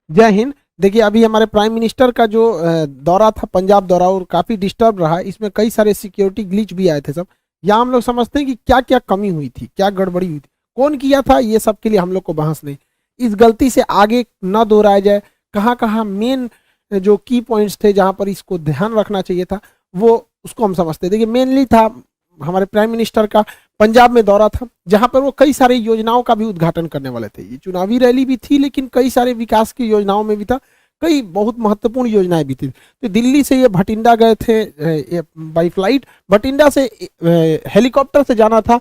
जय हिंद। देखिए, अभी हमारे प्राइम मिनिस्टर का जो दौरा था, पंजाब दौरा, और काफी डिस्टर्ब रहा। इसमें कई सारे सिक्योरिटी ग्लिच भी आए थे सब। यहाँ हम लोग समझते हैं कि क्या क्या कमी हुई थी, क्या गड़बड़ी हुई थी, कौन किया था, ये सब के लिए हम लोग को बहस नहीं। इस गलती से आगे न दोहराया जाए। कहाँ कहाँ मेन जो की पॉइंट्स थे जहाँ पर इसको ध्यान रखना चाहिए था, वो उसको हम समझते हैं। देखिए, मेनली था हमारे प्राइम मिनिस्टर का पंजाब में दौरा था, जहां पर वो कई सारी योजनाओं का भी उद्घाटन करने वाले थे। ये चुनावी रैली भी थी, लेकिन कई सारे विकास की योजनाओं में भी था, कई बहुत महत्वपूर्ण योजनाएं भी थी। तो दिल्ली से ये भटिंडा गए थे बाई फ्लाइट। भटिंडा से हेलीकॉप्टर से जाना था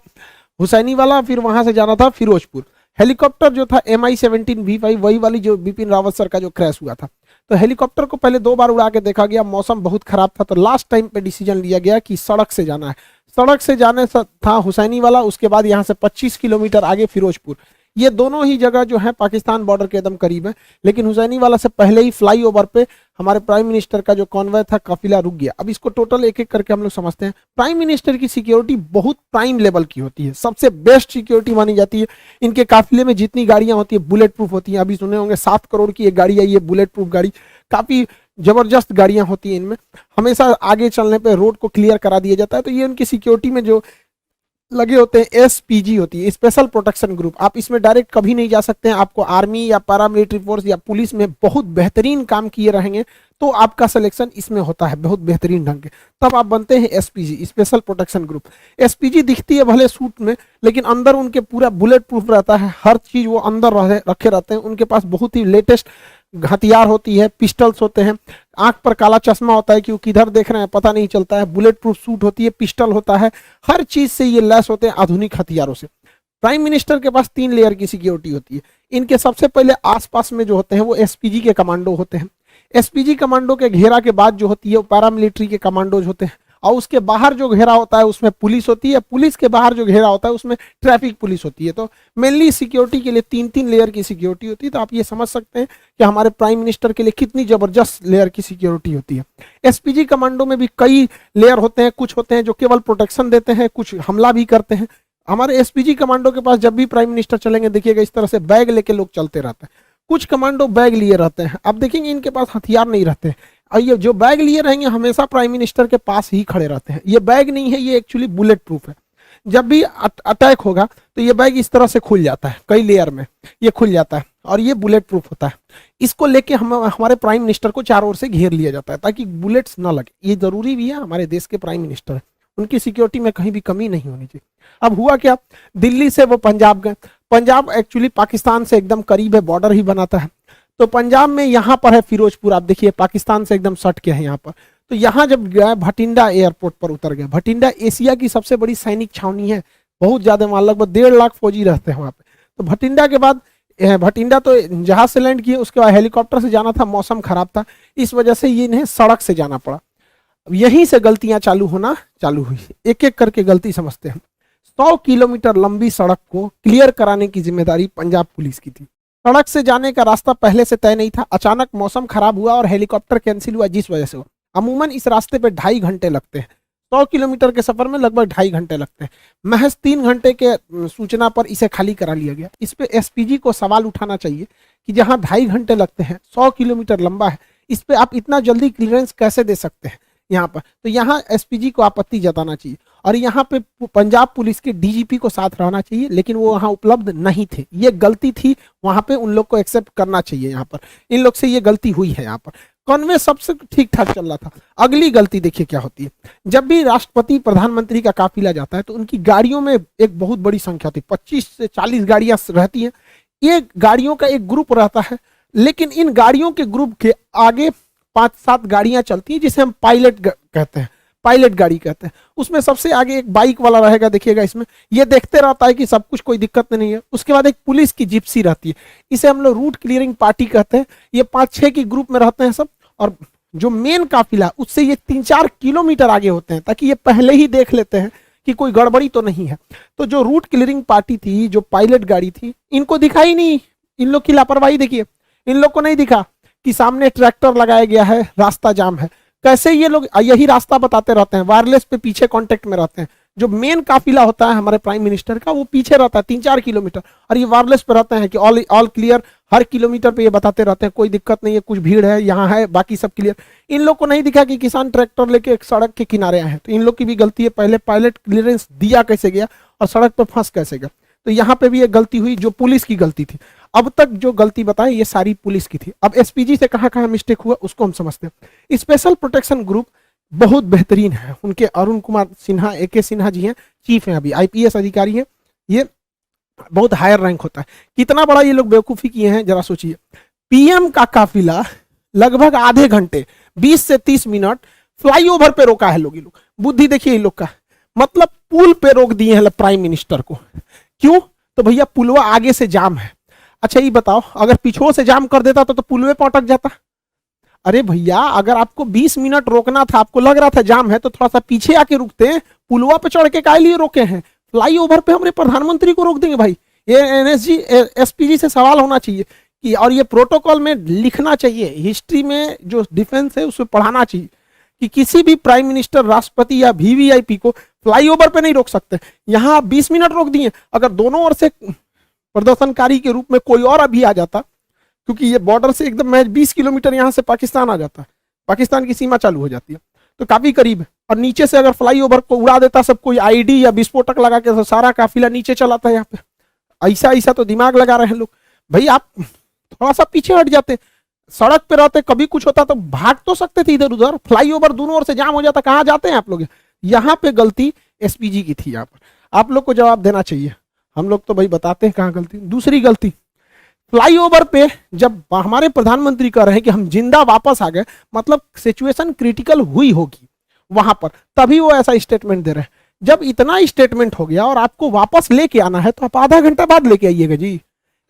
हुसैनी वाला, फिर वहां से जाना था फिरोजपुर। हेलीकॉप्टर जो था MI-17V5, वही वाली जो बिपिन रावत सर का जो क्रैश हुआ था। तो हेलीकॉप्टर को पहले 2 बार उड़ा के देखा गया, मौसम बहुत खराब था, तो लास्ट टाइम पे डिसीजन लिया गया कि सड़क से जाना है। सड़क से जाने था हुसैनी वाला, उसके बाद यहाँ से 25 किलोमीटर आगे फिरोजपुर। ये दोनों ही जगह जो है पाकिस्तान बॉर्डर के एकदम करीब है, लेकिन हुसैनी वाला से पहले ही फ्लाईओवर पे हमारे प्राइम मिनिस्टर का जो कॉन्वॉय था, काफिला रुक गया। अब इसको टोटल एक एक करके हम लोग समझते हैं। प्राइम मिनिस्टर की सिक्योरिटी बहुत प्राइम लेवल की होती है, सबसे बेस्ट सिक्योरिटी मानी जाती है। इनके काफिले में जितनी गाड़ियां होती है बुलेट प्रूफ होती हैं। अभी सुने होंगे 7 करोड़ की एक गाड़ी आई है बुलेट प्रूफ गाड़ी, काफी जबरदस्त गाड़ियां होती हैं इनमें। हमेशा आगे चलने पे रोड को क्लियर करा दिया जाता है। तो ये उनकी सिक्योरिटी में जो लगे होते हैं, SPG होती है, स्पेशल प्रोटेक्शन ग्रुप। आप इसमें डायरेक्ट कभी नहीं जा सकते हैं। आपको आर्मी या पैरामिलिट्री फोर्स या पुलिस में बहुत बेहतरीन काम किए रहेंगे तो आपका सिलेक्शन इसमें होता है बहुत बेहतरीन ढंग के, तब आप बनते हैं SPG, special protection group. SPG दिखती है भले सूट में, लेकिन अंदर उनके पूरा बुलेट प्रूफ रहता है, हर चीज वो अंदर रखे रहते हैं। उनके पास बहुत ही लेटेस्ट हथियार होती है, पिस्टल्स होते हैं, आंख पर काला चश्मा होता है कि वो किधर देख रहे हैं पता नहीं चलता है, बुलेट प्रूफ सूट होती है, पिस्टल होता है, हर चीज से ये लैस होते हैं आधुनिक हथियारों से। प्राइम मिनिस्टर के पास 3 लेयर की सिक्योरिटी होती है। इनके सबसे पहले आसपास में जो होते हैं वो SPG के कमांडो होते हैं। SPG कमांडो के घेरा के बाद जो होती है वो पैरामिलिट्री के कमांडोज होते हैं, और उसके बाहर जो घेरा होता है उसमें पुलिस होती है, पुलिस के बाहर जो घेरा होता है उसमें ट्रैफिक पुलिस होती है। तो मेनली सिक्योरिटी के लिए 3-3 लेयर की सिक्योरिटी होती है। तो आप ये समझ सकते हैं कि हमारे प्राइम मिनिस्टर के लिए कितनी जबरदस्त लेयर की सिक्योरिटी होती है। SPG कमांडो में भी कई लेयर होते हैं, कुछ होते हैं जो केवल प्रोटेक्शन देते हैं, कुछ हमला भी करते हैं। हमारे SPG कमांडो के पास जब भी प्राइम मिनिस्टर चलेंगे, देखिएगा इस तरह से बैग लेके लोग चलते रहते हैं। कुछ कमांडो बैग लिए रहते हैं, आप देखेंगे इनके पास हथियार नहीं रहते। और ये जो बैग लिए रहेंगे हमेशा प्राइम मिनिस्टर के पास ही खड़े रहते हैं। ये बैग नहीं है, ये एक्चुअली बुलेट प्रूफ है। जब भी अटैक होगा तो ये बैग इस तरह से खुल जाता है, कई लेयर में ये खुल जाता है, और ये बुलेट प्रूफ होता है। इसको लेके हमारे प्राइम मिनिस्टर को चारों ओर से घेर लिया जाता है ताकि बुलेट्स ना लगे। ये जरूरी भी है, हमारे देश के प्राइम मिनिस्टर है, उनकी सिक्योरिटी में कहीं भी कमी नहीं होनी चाहिए। अब हुआ क्या, दिल्ली से वो पंजाब गए। पंजाब एक्चुअली पाकिस्तान से एकदम करीब है, बॉर्डर ही बनाता है। तो पंजाब में यहाँ पर है फिरोजपुर, आप देखिए पाकिस्तान से एकदम सट के है यहाँ पर। तो यहाँ जब गए भटिंडा एयरपोर्ट पर उतर गए। भटिंडा एशिया की सबसे बड़ी सैनिक छावनी है, बहुत ज्यादा, वहां लगभग 1.5 लाख फौजी रहते हैं वहां पे। तो भटिंडा के बाद भटिंडा तो जहाज से लैंड किए, उसके बाद हेलीकॉप्टर से जाना था, मौसम खराब था, इस वजह से ये इन्हें सड़क से जाना पड़ा। अब यहीं से गलतियां चालू होना चालू हुई। एक एक करके गलती समझते हैं। 100 किलोमीटर लंबी सड़क को क्लियर कराने की जिम्मेदारी पंजाब पुलिस की थी। सड़क से जाने का रास्ता पहले से तय नहीं था, अचानक मौसम खराब हुआ और हेलीकॉप्टर कैंसिल हुआ, जिस वजह से हुआ। अमूमन इस रास्ते पे 2.5 घंटे लगते हैं। 100 किलोमीटर के सफर में लगभग 2.5 घंटे लगते हैं। महज 3 घंटे के सूचना पर इसे खाली करा लिया गया। इस पे SPG को सवाल उठाना चाहिए कि जहां 2.5 घंटे लगते हैं, 100 किलोमीटर लंबा है, इस पे आप इतना जल्दी क्लियरेंस कैसे दे सकते हैं यहाँ पर। तो यहाँ SPG को आपत्ति जताना चाहिए, और यहाँ पे पंजाब पुलिस के DGP को साथ रहना चाहिए, लेकिन वो वहाँ उपलब्ध नहीं थे। ये गलती थी, वहां पे उन लोग को एक्सेप्ट करना चाहिए। यहाँ पर इन लोग से ये गलती हुई है। यहाँ पर कॉन्वे सबसे ठीक ठाक चल रहा था। अगली गलती देखिए क्या होती है। जब भी राष्ट्रपति प्रधानमंत्री का काफिला जाता है तो उनकी गाड़ियों में एक बहुत बड़ी संख्या होती है, 25 से 40 गाड़ियां रहती हैं। ये गाड़ियों का एक ग्रुप रहता है, लेकिन इन गाड़ियों के ग्रुप के आगे 5-7 गाड़ियां चलती हैं, जिसे हम पायलट कहते हैं, पायलट गाड़ी कहते हैं। उसमें सबसे आगे एक बाइक वाला रहेगा, देखिएगा इसमें, ये देखते रहता है कि सब कुछ, कोई दिक्कत नहीं है। उसके बाद एक पुलिस की जिप्सी रहती है, इसे हम लोग रूट क्लियरिंग पार्टी कहते हैं। ये 5-6 की ग्रुप में रहते हैं सब, और जो मेन काफिला उससे ये 3-4 किलोमीटर आगे होते हैं, ताकि ये पहले ही देख लेते हैं कि कोई गड़बड़ी तो नहीं है। तो जो रूट क्लियरिंग पार्टी थी, जो पायलट गाड़ी थी, इनको दिखा ही नहीं। इन लोग की लापरवाही देखिए, इन लोग को नहीं दिखा कि सामने ट्रैक्टर लगाया गया है, रास्ता जाम है। कैसे ये लोग यही रास्ता बताते रहते हैं, वायरलेस पे पीछे कांटेक्ट में रहते हैं। जो मेन काफिला होता है हमारे प्राइम मिनिस्टर का वो पीछे रहता है 3-4 किलोमीटर, और ये वायरलेस पे रहते हैं कि ऑल क्लियर, हर किलोमीटर पे ये बताते रहते हैं कोई दिक्कत नहीं है, कुछ भीड़ है यहाँ है, बाकी सब क्लियर। इन लोग को नहीं दिखा कि किसान ट्रैक्टर लेके एक सड़क के किनारे आए हैं, तो इन लोग की भी गलती है, पहले पायलट क्लियरेंस दिया कैसे गया और सड़क पर फंस कैसे गया। तो यहाँ पे भी एक गलती हुई जो पुलिस की गलती थी। अब तक जो गलती बताएं ये सारी पुलिस की थी। अब एसपीजी से कहाँ कहाँ मिस्टेक हुआ उसको हम समझते हैं। स्पेशल प्रोटेक्शन ग्रुप बहुत बेहतरीन है, उनके अरुण कुमार सिन्हा, AK सिन्हा जी हैं, चीफ हैं, अभी IPS अधिकारी हैं, ये बहुत हायर रैंक होता है। कितना बड़ा ये लोग बेवकूफी किए हैं जरा सोचिए। PM का काफिला लगभग आधे घंटे 20 से 30 मिनट फ्लाईओवर पे रोका है लोग। ये लोग बुद्धि देखिए इन लोग का, मतलब पुल पे रोक दिए हैं प्राइम मिनिस्टर को। क्यों? तो भैया पुलवा आगे से जाम है। अच्छा ये बताओ अगर पीछे से जाम कर देता तो पुलवे पे अटक जाता। अरे भैया अगर आपको 20 मिनट रोकना था, आपको लग रहा था जाम है, तो थोड़ा सा पीछे आके रुकते हैं। पुलवा पे चढ़ के काहे लिए रोके हैं? फ्लाईओवर पे हमारे प्रधानमंत्री को रोक देंगे भाई। ये NSG SPG से सवाल होना चाहिए कि, और ये प्रोटोकॉल में लिखना चाहिए, हिस्ट्री में जो डिफेंस है उसमें पढ़ाना चाहिए कि किसी भी प्राइम मिनिस्टर, राष्ट्रपति या VVIP को फ्लाईओवर पे नहीं रोक सकते। यहाँ 20 मिनट रोक दिए। अगर दोनों ओर से प्रदर्शनकारी के रूप में कोई और अभी आ जाता, क्योंकि ये बॉर्डर से एकदम मैं 20 किलोमीटर यहाँ से पाकिस्तान आ जाता है, पाकिस्तान की सीमा चालू हो जाती है, तो काफी करीब है। और नीचे से अगर फ्लाईओवर को उड़ा देता सब कोई ID या विस्फोटक लगा के, तो सारा काफिला नीचे चलाता है यहाँ पे। ऐसा तो दिमाग लगा रहे हैं लोग। भाई आप थोड़ा सा पीछे हट जाते, सड़क पे रहते, कभी कुछ होता तो भाग तो सकते थे इधर उधर। फ्लाईओवर दोनों ओर से जाम हो जाता, कहाँ जाते हैं आप लोग? यहाँ पे गलती SPG की थी। यहाँ पर आप लोग को जवाब देना चाहिए। हम लोग तो भाई बताते हैं कहाँ गलती। दूसरी गलती, फ्लाईओवर पे जब हमारे प्रधानमंत्री कह रहे हैं कि हम जिंदा वापस आ गए, मतलब सिचुएशन क्रिटिकल हुई होगी वहां पर, तभी वो ऐसा स्टेटमेंट दे रहे हैं। जब इतना स्टेटमेंट हो गया और आपको वापस लेके आना है तो आप आधा घंटा बाद लेके आइएगा जी।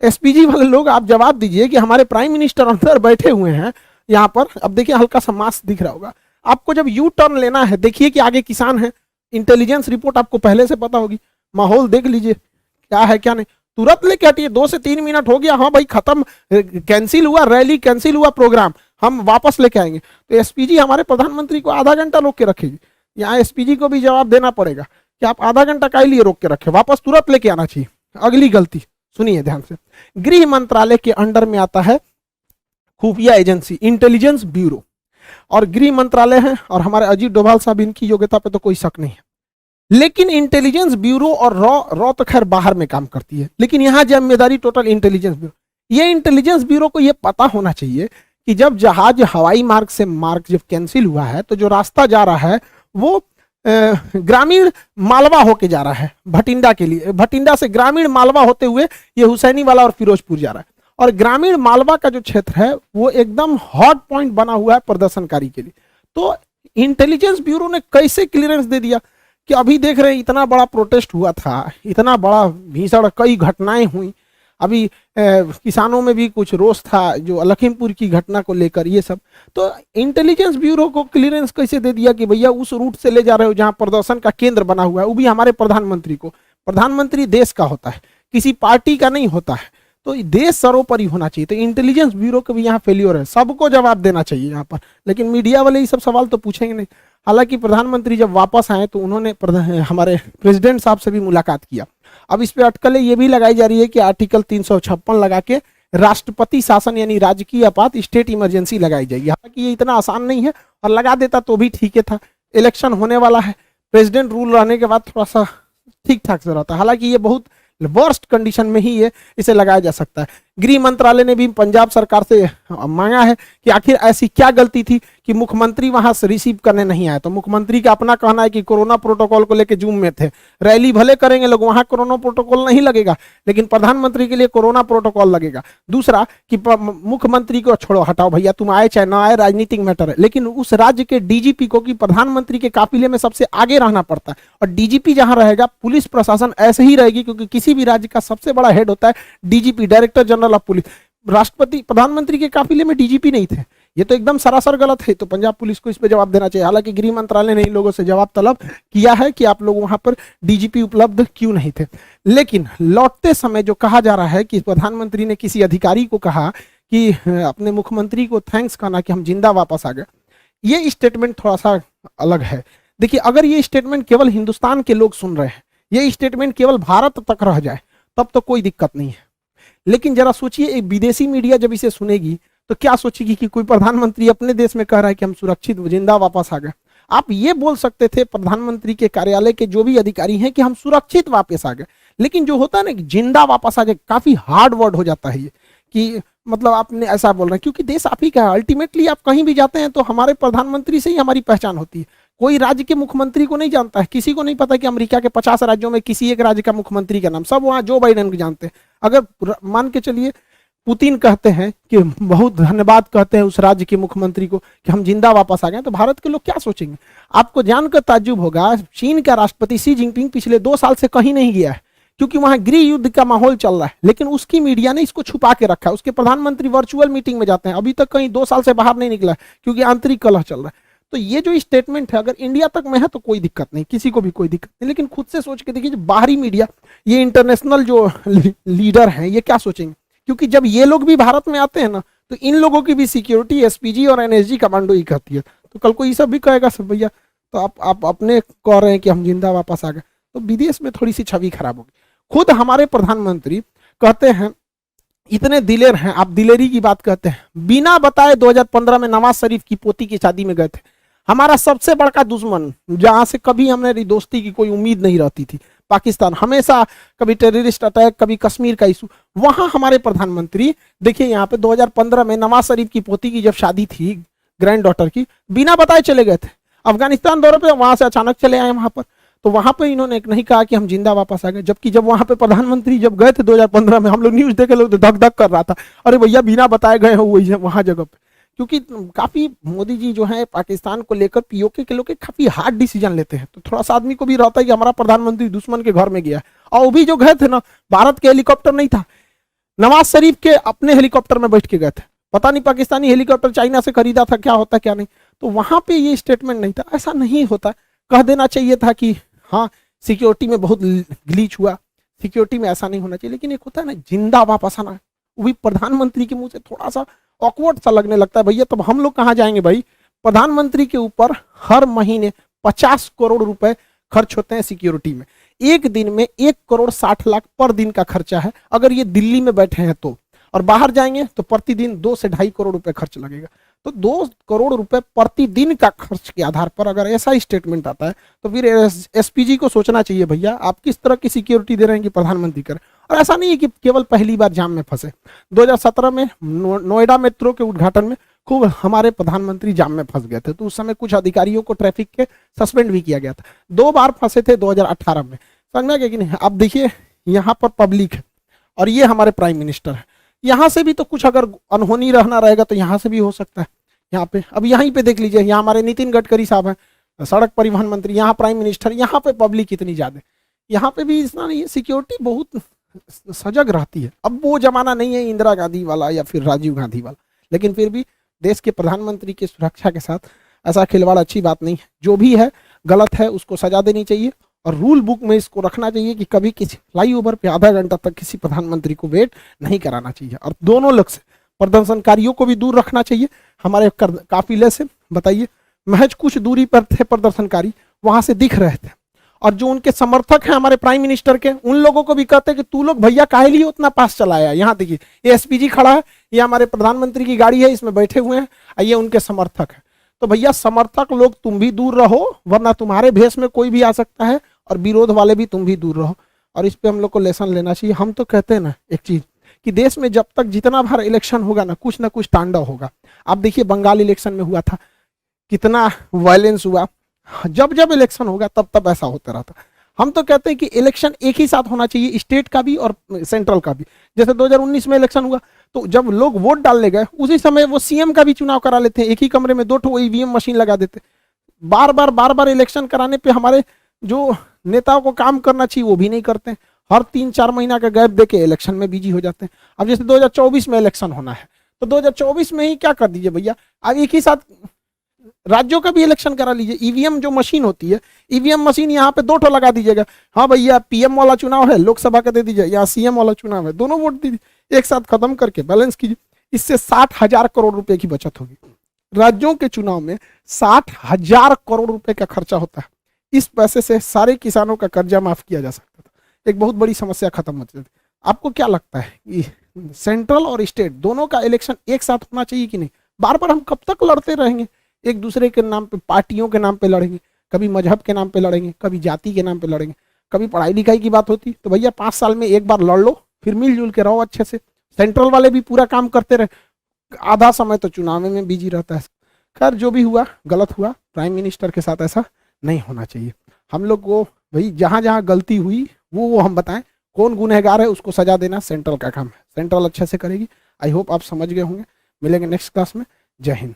SPG वाले लोग आप जवाब दीजिए कि हमारे प्राइम मिनिस्टर अंदर बैठे हुए हैं यहाँ पर। अब देखिए हल्का सा मास्क दिख रहा होगा आपको। जब यू टर्न लेना है, देखिए कि आगे किसान है, इंटेलिजेंस रिपोर्ट आपको पहले से पता होगी, माहौल देख लीजिए क्या है क्या नहीं, तुरंत लेके हटिए। 2 से 3 मिनट हो गया, हाँ भाई खत्म, कैंसिल हुआ रैली, कैंसिल हुआ प्रोग्राम, हम वापस लेके आएंगे। तो SPG हमारे प्रधानमंत्री को आधा घंटा रोक के रखेगी। यहाँ SPG को भी जवाब देना पड़ेगा कि आप आधा घंटा काहे लिए रोक के रखे, वापस तुरंत लेके आना चाहिए। अगली गलती सुनिए ध्यान से, गृह मंत्रालय के अंडर में आता है खुफिया एजेंसी, इंटेलिजेंस ब्यूरो, और गृह मंत्रालय है और हमारे अजीत डोभाल साहब, इनकी योग्यता पे तो कोई शक नहीं है। लेकिन इंटेलिजेंस ब्यूरो और रॉ तो खैर बाहर में काम करती है, लेकिन यहाँ जिम्मेदारी टोटल इंटेलिजेंस ब्यूरो। ये इंटेलिजेंस ब्यूरो को ये पता होना चाहिए कि जब जहाज हवाई मार्ग से मार्ग जब कैंसिल हुआ है तो जो रास्ता जा रहा है वो ग्रामीण मालवा होके जा रहा है भटिंडा के लिए, भटिंडा से ग्रामीण मालवा होते हुए ये हुसैनी वाला और फिरोजपुर जा रहा है। और ग्रामीण मालवा का जो क्षेत्र है वो एकदम हॉट पॉइंट बना हुआ है प्रदर्शनकारी के लिए। तो इंटेलिजेंस ब्यूरो ने कैसे क्लियरेंस दे दिया कि अभी देख रहे हैं इतना बड़ा प्रोटेस्ट हुआ था, इतना बड़ा भीषण कई घटनाएं हुई, अभी किसानों में भी कुछ रोष था जो लखीमपुर की घटना को लेकर, ये सब। तो इंटेलिजेंस ब्यूरो को क्लियरेंस कैसे दे दिया कि भैया उस रूट से ले जा रहे हो जहां प्रदर्शन का केंद्र बना हुआ है, वो भी हमारे प्रधानमंत्री को। प्रधानमंत्री देश का होता है, किसी पार्टी का नहीं होता है, तो देश सर्वोपरि होना चाहिए। तो इंटेलिजेंस ब्यूरो का भी यहाँ फेल्योर है, सबको जवाब देना चाहिए यहाँ पर। लेकिन मीडिया वाले ये सब सवाल तो पूछेंगे नहीं। हालांकि प्रधानमंत्री जब वापस आए तो उन्होंने हमारे प्रेसिडेंट साहब से भी मुलाकात किया। अब इस पे अटकलें ये भी लगाई जा रही है कि आर्टिकल 356 लगा के राष्ट्रपति शासन यानी राजकीय आपात, स्टेट इमरजेंसी लगाई जाएगी। हालांकि ये इतना आसान नहीं है, और लगा देता तो भी ठीक था। इलेक्शन होने वाला है, प्रेसिडेंट रूल रहने के बाद थोड़ा सा ठीक ठाक से रहता है। हालांकि ये बहुत वर्स्ट कंडीशन में ही ये इसे लगाया जा सकता है। गृह मंत्रालय ने भी पंजाब सरकार से मांगा है कि आखिर ऐसी क्या गलती थी कि मुख्यमंत्री वहां से रिसीव करने नहीं आए। तो मुख्यमंत्री का अपना कहना है कि कोरोना प्रोटोकॉल को लेकर जूम में थे, रैली भले करेंगे लोग, वहां कोरोना प्रोटोकॉल नहीं लगेगा, लेकिन प्रधानमंत्री के लिए कोरोना प्रोटोकॉल लगेगा। दूसरा कि मुख्यमंत्री को छोड़ो, हटाओ भैया, तुम आए चाहे ना आए, राजनीतिक मैटर है, लेकिन उस राज्य के DGP को कि प्रधानमंत्री के काफिले में सबसे आगे रहना पड़ता है। और DGP जहां रहेगा, पुलिस प्रशासन ऐसे ही रहेगी, क्योंकि किसी भी राज्य का सबसे बड़ा हेड होता है DGP, director general of police. राष्ट्रपति प्रधानमंत्री के काफिले में DGP नहीं थे, ये तो एकदम सरासर गलत है। तो पंजाब पुलिस को इस पे जवाब देना चाहिए। हालांकि गृह मंत्रालय ने इन लोगों से जवाब तलब किया है कि आप लोग वहां पर DGP उपलब्ध क्यों नहीं थे। लेकिन लौटते समय जो कहा जा रहा है कि प्रधानमंत्री ने किसी अधिकारी को कहा कि अपने मुख्यमंत्री को थैंक्स कहना कि हम जिंदा वापस आ गए, ये स्टेटमेंट थोड़ा सा अलग है। देखिए अगर ये स्टेटमेंट केवल हिंदुस्तान के लोग सुन रहे हैं, ये स्टेटमेंट केवल भारत तक रह जाए तब तो कोई दिक्कत नहीं है, लेकिन जरा सोचिए एक विदेशी मीडिया जब इसे सुनेगी तो क्या सोचेगी कि कोई प्रधानमंत्री अपने देश में कह रहा है कि हम सुरक्षित जिंदा वापस आ गए। आप ये बोल सकते थे प्रधानमंत्री के कार्यालय के जो भी अधिकारी हैं कि हम सुरक्षित वापस आ गए, लेकिन जो होता है ना कि जिंदा वापस आ जाए, काफी हार्ड वर्ड हो जाता है ये, कि मतलब आपने ऐसा बोल रहे हैं, क्योंकि देश आप ही का है। अल्टीमेटली आप कहीं भी जाते हैं तो हमारे प्रधानमंत्री से ही हमारी पहचान होती है। कोई राज्य के मुख्यमंत्री को नहीं जानता है, किसी को नहीं पता कि अमेरिका के 50 राज्यों में किसी एक राज्य का मुख्यमंत्री का नाम, सब वहां जो बाइडेन को जानते हैं। अगर मान के चलिए पुतिन कहते हैं कि बहुत धन्यवाद कहते हैं उस राज्य के मुख्यमंत्री को कि हम जिंदा वापस आ गए, तो भारत के लोग क्या सोचेंगे? आपको जानकर ताज्जुब होगा, चीन का राष्ट्रपति शी जिनपिंग पिछले 2 साल से कहीं नहीं गया है, क्योंकि वहां गृह युद्ध का माहौल चल रहा है, लेकिन उसकी मीडिया ने इसको छुपा के रखा है। उसके प्रधानमंत्री वर्चुअल मीटिंग में जाते हैं, अभी तक कहीं 2 साल से बाहर नहीं निकला क्योंकि आंतरिक कलह चल रहा है। तो ये जो स्टेटमेंट है अगर इंडिया तक में है तो कोई दिक्कत नहीं, किसी को भी कोई दिक्कत नहीं, लेकिन खुद से सोच के देखिए जो बाहरी मीडिया, ये इंटरनेशनल जो लीडर हैं, ये क्या सोचेंगे? क्योंकि जब ये लोग भी भारत में आते हैं ना, तो इन लोगों की भी सिक्योरिटी एसपीजी और एनएसजी कमांडो ही कहती है। तो कल को ये सब भी कहेगा सब भैया तो आप अपने कह रहे हैं कि हम जिंदा वापस आ गए, तो विदेश में थोड़ी सी छवि खराब होगी। खुद हमारे प्रधानमंत्री कहते हैं, इतने दिलेर हैं, आप दिलेरी की बात कहते हैं, बिना बताए 2015 में नवाज शरीफ की पोती की शादी में गए थे। हमारा सबसे बड़ा दुश्मन, जहां से कभी हमारी दोस्ती की कोई उम्मीद नहीं रहती थी, पाकिस्तान, हमेशा कभी टेररिस्ट अटैक, कभी कश्मीर का इशू, वहां हमारे प्रधानमंत्री देखिए यहाँ पे 2015 में नवाज शरीफ की पोती की जब शादी थी, ग्रैंड डॉटर की, बिना बताए चले गए थे अफगानिस्तान दौरे पे, वहां से अचानक चले आए वहां पर। तो वहां पे इन्होंने नहीं कहा कि हम जिंदा वापस आ गए, जबकि जब वहां पे प्रधानमंत्री जब गए थे 2015 में, हम लोग न्यूज देखे, लोग तो धक धक कर रहा था, अरे भैया बिना बताए गए हो वहां जगह पे। क्योंकि काफी मोदी जी जो है पाकिस्तान को लेकर पीओके के लोग काफी हार्ड डिसीजन लेते हैं, तो थोड़ा सा आदमी को भी रहता है कि हमारा प्रधानमंत्री दुश्मन के घर में गया है। और वो भी जो गए थे ना, भारत के हेलीकॉप्टर नहीं था, नवाज शरीफ के अपने हेलीकॉप्टर में बैठ के गए थे। पता नहीं पाकिस्तानी हेलीकॉप्टर चाइना से खरीदा था, क्या होता क्या नहीं, तो वहां पे ये स्टेटमेंट नहीं था। ऐसा नहीं होता, कह देना चाहिए था कि हाँ सिक्योरिटी में बहुत ग्लीच हुआ, सिक्योरिटी में ऐसा नहीं होना चाहिए। लेकिन एक होता है ना जिंदा वापस आना, वो भी प्रधानमंत्री के मुंह से, थोड़ा सा ऑकवर्ड सा लगने लगता है। भैया तब हम लोग कहाँ जाएंगे भाई? प्रधानमंत्री के ऊपर हर महीने 50 करोड़ रुपए खर्च होते हैं सिक्योरिटी में, एक दिन में 1 करोड़ 60 लाख पर दिन का खर्चा है अगर ये दिल्ली में बैठे हैं तो, और बाहर जाएंगे तो प्रतिदिन 2 से 2.5 करोड़ रुपए खर्च लगेगा। तो 2 करोड़ रुपए प्रतिदिन का खर्च के आधार पर अगर ऐसा स्टेटमेंट आता है तो फिर एसपीजी को सोचना चाहिए भैया आप किस तरह की सिक्योरिटी दे रहे हैं कि प्रधानमंत्री करें। और ऐसा नहीं है कि केवल पहली बार जाम में फंसे, 2017 में नोएडा मेट्रो के उद्घाटन में खूब हमारे प्रधानमंत्री जाम में फंस गए थे, तो उस समय कुछ अधिकारियों को ट्रैफिक के सस्पेंड भी किया गया था। 2 बार फंसे थे 2018 में, समझ में गया कि नहीं? अब देखिए यहाँ पर पब्लिक है और ये हमारे प्राइम मिनिस्टर है, यहाँ से भी तो कुछ अगर अनहोनी रहना रहेगा तो यहाँ से भी हो सकता है। यहाँ पे अब यहीं पे देख लीजिए, यहाँ हमारे नितिन गडकरी साहब हैं, सड़क परिवहन मंत्री, यहाँ प्राइम मिनिस्टर, यहाँ पे पब्लिक इतनी ज्यादा, यहाँ पे भी इतना नहीं है, सिक्योरिटी बहुत सजग रहती है। अब वो जमाना नहीं है इंदिरा गांधी वाला या फिर राजीव गांधी वाला, लेकिन फिर भी देश के प्रधानमंत्री की सुरक्षा के साथ ऐसा खिलवाड़ अच्छी बात नहीं है। जो भी है गलत है उसको सजा देनी चाहिए और रूल बुक में इसको रखना चाहिए कि कभी किसी फ्लाईओवर पे आधा घंटा तक किसी प्रधानमंत्री को वेट नहीं कराना चाहिए। और दोनों लग से प्रदर्शनकारियों को भी दूर रखना चाहिए। हमारे काफिले से बताइए, महज कुछ दूरी पर थे प्रदर्शनकारी, वहां से दिख रहे थे, और जो उनके समर्थक हैं हमारे प्राइम मिनिस्टर के, उन लोगों को भी कहते हैं कि तू लोग भैया काहे लिए उतना पास चलाया। यहाँ देखिए ये एसपीजी खड़ा है, ये हमारे प्रधानमंत्री की गाड़ी है, इसमें बैठे हुए हैं, ये उनके समर्थक है। तो भैया समर्थक लोग तुम भी दूर रहो, वरना तुम्हारे भेष में कोई भी आ सकता है, और विरोध वाले भी तुम भी दूर रहो। और इस पे हम लोग को लेसन लेना चाहिए। हम तो कहते हैं ना एक चीज कि देश में जब तक जितना बार इलेक्शन होगा ना कुछ तांडव होगा। आप देखिए बंगाल इलेक्शन में हुआ था, कितना वायलेंस हुआ, जब जब इलेक्शन होगा तब तब ऐसा होता रहता। हम तो कहते हैं कि इलेक्शन एक ही साथ होना चाहिए, स्टेट का भी और सेंट्रल का भी। जैसे 2019 में इलेक्शन हुआ तो जब लोग वोट डालने गए उसी समय वो सीएम का भी चुनाव करा लेते हैं, एक ही कमरे में 2 ईवीएम मशीन लगा देते। बार बार इलेक्शन कराने पे हमारे जो नेताओं को काम करना चाहिए वो भी नहीं करते, हर 3-4 महीना का गैप देके इलेक्शन में बिजी हो जाते हैं। अब जैसे 2024 में इलेक्शन होना है तो 2024 में ही क्या कर दीजिए भैया, अब एक ही साथ राज्यों का भी इलेक्शन करा लीजिए। ईवीएम जो मशीन होती है, ईवीएम मशीन यहाँ पे 2 लगा दीजिएगा। हाँ भैया पीएम वाला चुनाव है, लोकसभा का दे दीजिए, यहाँ सीएम वाला चुनाव है, दोनों वोट दीजिए, एक साथ खत्म करके बैलेंस कीजिए। इससे 60,000 करोड़ रुपए की बचत होगी। राज्यों के चुनाव में 60,000 करोड़ रुपए का खर्चा होता है। इस पैसे से सारे किसानों का कर्जा माफ किया जा सकता था, एक बहुत बड़ी समस्या खत्म हो जाती। आपको क्या लगता है कि सेंट्रल और स्टेट दोनों का इलेक्शन एक साथ होना चाहिए कि नहीं? बार बार हम कब तक लड़ते रहेंगे? एक दूसरे के नाम पे, पार्टियों के नाम पे लड़ेंगे, कभी मजहब के नाम पे लड़ेंगे, कभी जाति के नाम पे लड़ेंगे, कभी पढ़ाई लिखाई की बात होती तो भैया 5 साल में एक बार लड़ लो, फिर मिलजुल के रहो अच्छे से। सेंट्रल वाले भी पूरा काम करते रहे, आधा समय तो चुनाव में बिजी रहता है। खैर जो भी हुआ गलत हुआ, प्राइम मिनिस्टर के साथ ऐसा नहीं होना चाहिए। हम लोग को भाई जहां जहां गलती हुई वो हम बताएं, कौन गुनहगार है उसको सजा देना सेंट्रल का काम है, सेंट्रल अच्छे से करेगी। आई होप आप समझ गए होंगे। मिलेंगे नेक्स्ट क्लास में। जय हिंद।